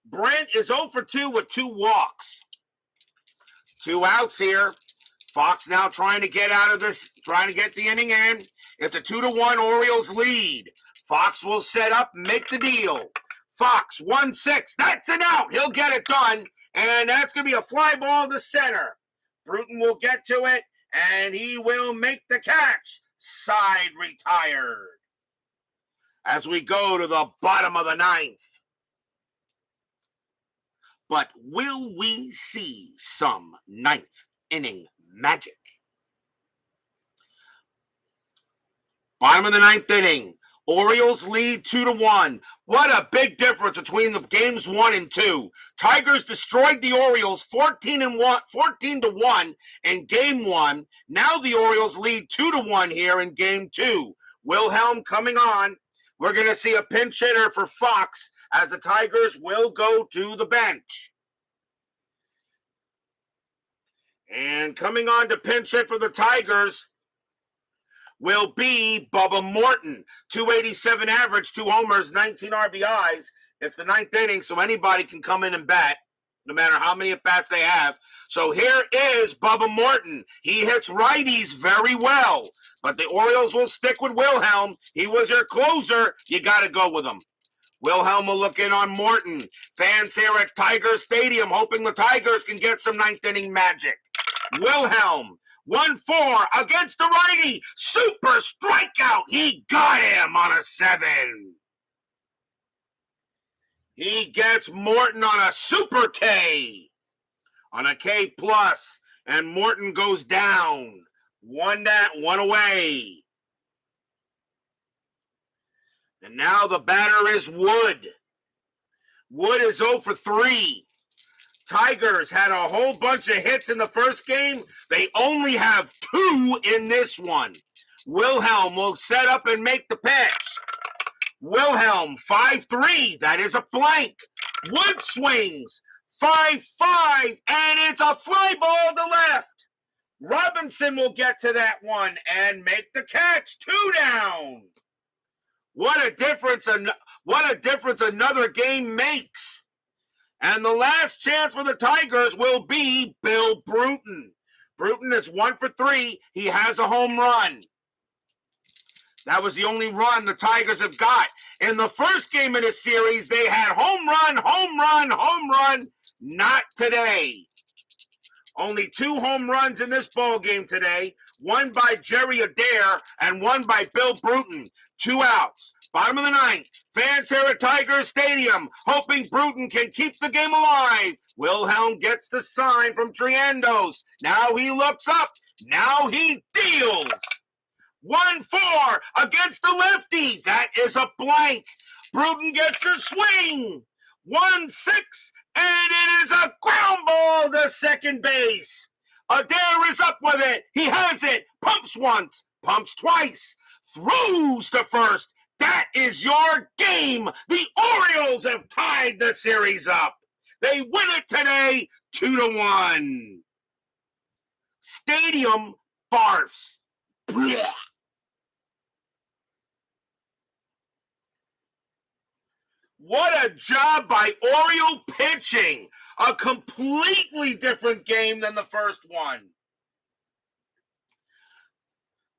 Brandt is 0 for 2 with 2 walks. 2 outs here. Fox now trying to get out of this, trying to get the inning in. It's a 2-1 Orioles lead. Fox will set up, make the deal. Fox, 1-6. That's an out. He'll get it done. And that's going to be a fly ball to center. Bruton will get to it, and he will make the catch. Side retired. As we go to the bottom of the 9th. But will we see some 9th inning magic? Bottom of the ninth inning. Orioles lead 2-1. What a big difference between the games 1 and 2. Tigers destroyed the Orioles 14-1 in game 1. Now the Orioles lead 2-1 here in game 2. Wilhelm coming on. We're going to see a pinch hitter for Fox as the Tigers will go to the bench. And coming on to pinch hit for the Tigers will be Bubba Morton. 287 average, 2 homers, 19 RBIs. It's the ninth inning, so anybody can come in and bat, no matter how many at-bats they have. So here is Bubba Morton. He hits righties very well, but the Orioles will stick with Wilhelm. He was your closer. You got to go with him. Wilhelm will look in on Morton. Fans here at Tiger Stadium hoping the Tigers can get some ninth inning magic. Wilhelm, 1-4 against the righty. Super strikeout. He got him on a 7. He gets Morton on a super K. On a K plus. And Morton goes down. One away. And now the batter is Wood. Wood is 0 for 3. Tigers had a whole bunch of hits in the first game. They only have 2 in this one. Wilhelm will set up and make the pitch. Wilhelm, 5-3. That is a blank. Wood swings. 5-5. And it's a fly ball to left. Robinson will get to that one and make the catch. 2 down. What a difference another game makes. And the last chance for the Tigers will be Bill Bruton. Bruton is 1 for 3. He has a home run. That was the only run the Tigers have got. In the first game of the series, they had home run, home run, home run. Not today. Only 2 home runs in this ball game today. One by Jerry Adair and one by Bill Bruton. 2 outs. Bottom of the ninth. Fans here at Tiger Stadium hoping Bruton can keep the game alive. Wilhelm gets the sign from Triendos. Now he looks up. Now he deals. 1-4 against the lefty. That is a blank. Bruton gets the swing. 1-6, and it is a ground ball to second base. Adair is up with it. He has it. Pumps once. Pumps twice. Throws to first. That is your game. The Orioles have tied the series up. They win it today, 2-1. Stadium barfs. Blech. What a job by Oriole pitching. A completely different game than the first one.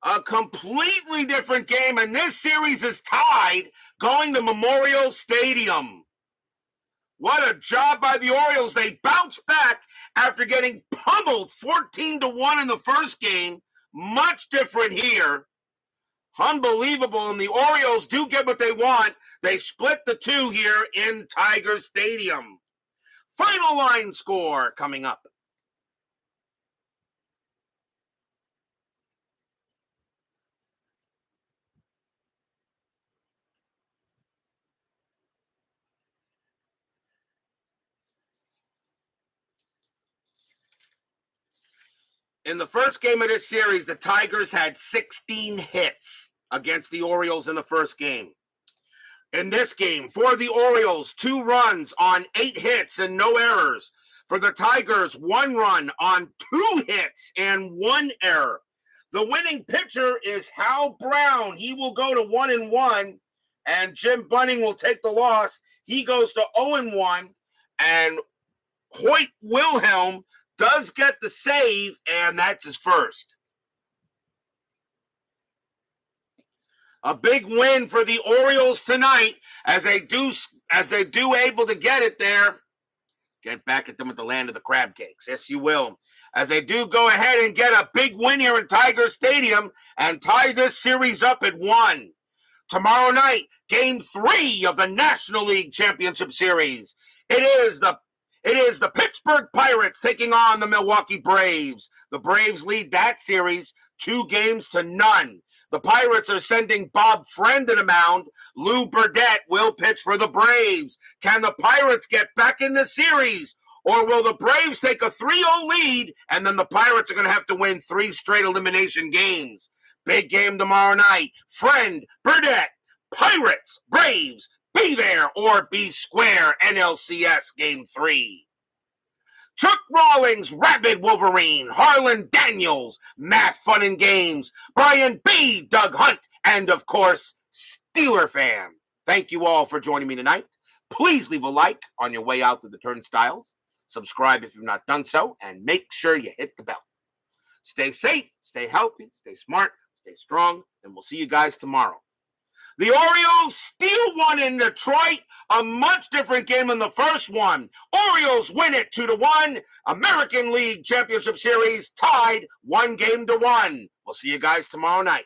A completely different game, and this series is tied going to Memorial Stadium. What a job by the Orioles. They bounced back after getting pummeled 14-1 in the first game. Much different here. Unbelievable, and the Orioles do get what they want. They split the 2 here in Tiger Stadium. Final line score coming up. In the first game of this series, the Tigers had 16 hits against the Orioles in the first game. In this game, for the Orioles, 2 runs on 8 hits and no errors. For the Tigers, 1 run on 2 hits and 1 error. The winning pitcher is Hal Brown. He will go to 1-1, and Jim Bunning will take the loss. He goes to 0-1, and Hoyt Wilhelm does get the save, and that's his first. A big win for the Orioles tonight as they do able to get it there. Get back at them at the land of the crab cakes. Yes, you will. As they do go ahead and get a big win here in Tiger Stadium and tie this series up at 1. Tomorrow night, Game 3 of the National League Championship Series. It is the Pittsburgh Pirates taking on the Milwaukee Braves. The Braves lead that series 2-0. The Pirates are sending Bob Friend to the mound. Lou Burdett will pitch for the Braves. Can the Pirates get back in the series? Or will the Braves take a 3-0 lead, and then the Pirates are going to have to win 3 straight elimination games? Big game tomorrow night. Friend, Burdett, Pirates, Braves, be there or be square, NLCS Game 3. Chuck Rawlings, Rabid Wolverine, Harlan Daniels, Math Fun and Games, Brian B., Doug Hunt, and of course, Steeler Fan. Thank you all for joining me tonight. Please leave a like on your way out to the turnstiles. Subscribe if you've not done so, and make sure you hit the bell. Stay safe, stay healthy, stay smart, stay strong, and we'll see you guys tomorrow. The Orioles steal one in Detroit, a much different game than the first one. Orioles win it 2-1. American League Championship Series tied 1-1. We'll see you guys tomorrow night.